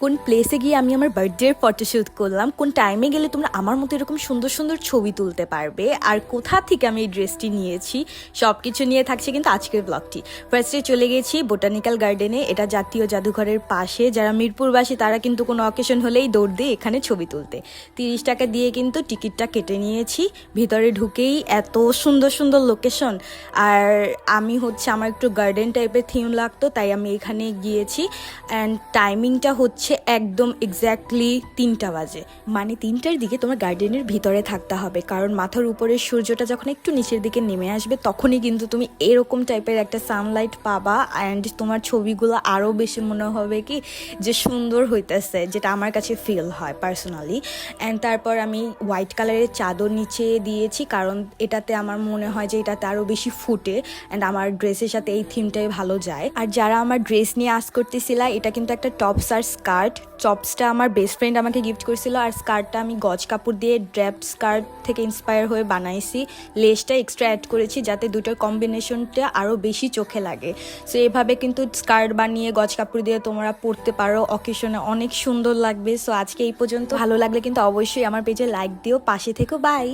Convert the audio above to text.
কোন প্লেসে গিয়ে আমি আমার বার্থডের ফটোশ্যুট করলাম, কোন টাইমে গেলে তোমরা আমার মতো এরকম সুন্দর সুন্দর ছবি তুলতে পারবে, আর কোথা থেকে আমি এই ড্রেসটি নিয়েছি সব কিছু নিয়ে থাকছে কিন্তু আজকের ব্লগটি। ফার্স্টে চলে গেছি বোটানিক্যাল গার্ডেনে, এটা জাতীয় জাদুঘরের পাশে। যারা মিরপুরবাসী তারা কিন্তু কোনো অকেশন হলেই দৌড় দিয়ে এখানে ছবি তুলতে। 30 টাকা দিয়ে কিন্তু টিকিটটা কেটে নিয়েছি। ভিতরে ঢুকেই এত সুন্দর সুন্দর লোকেশন, আর আমি আমার একটু গার্ডেন টাইপের থিম লাগতো তাই আমি এখানে গিয়েছি। অ্যান্ড টাইমিংটা একদম এক্স্যাক্টলি 3টা বাজে, মানে 3টার দিকে তোমার গার্ডেনের ভিতরে থাকতে হবে, কারণ মাথার উপরে সূর্যটা যখন একটু নিচের দিকে নেমে আসবে তখনই কিন্তু তুমি এরকম টাইপের একটা সানলাইট পাবা, অ্যান্ড তোমার ছবিগুলো আরও বেশি মনে হবে কি যে সুন্দর হইতেছে, যেটা আমার কাছে ফিল হয় পার্সোনালি। অ্যান্ড তারপর আমি হোয়াইট কালারের চাদর নিচে দিয়েছি, কারণ এটাতে আমার মনে হয় যে এটাতে আরও বেশি ফুটে, অ্যান্ড আমার ড্রেসের সাথে এই থিমটাই ভালো যায়। আর যারা আমার ড্রেস নিয়ে আস করতেছিলা, এটা কিন্তু একটা টপস আর স্কার্ট। টপসটা আমার বেস্ট ফ্রেন্ড আমাকে গিফট করেছিল, আর স্কার্টটা আমি গজ কাপড় দিয়ে ড্র্যাপ স্কার্ট থেকে ইন্সপায়ার হয়ে বানাইছি। লেসটা এক্সট্রা অ্যাড করেছি যাতে দুটোর কম্বিনেশনটা আরও বেশি চোখে লাগে। সো এভাবে কিন্তু স্কার্ট বানিয়ে গজ কাপড় দিয়ে তোমরা পরতে পারো, অকেশনে অনেক সুন্দর লাগবে। সো আজকে এই পর্যন্ত, ভালো লাগলে কিন্তু অবশ্যই আমার পেজে লাইক দিও, পাশে থেকো। বাই।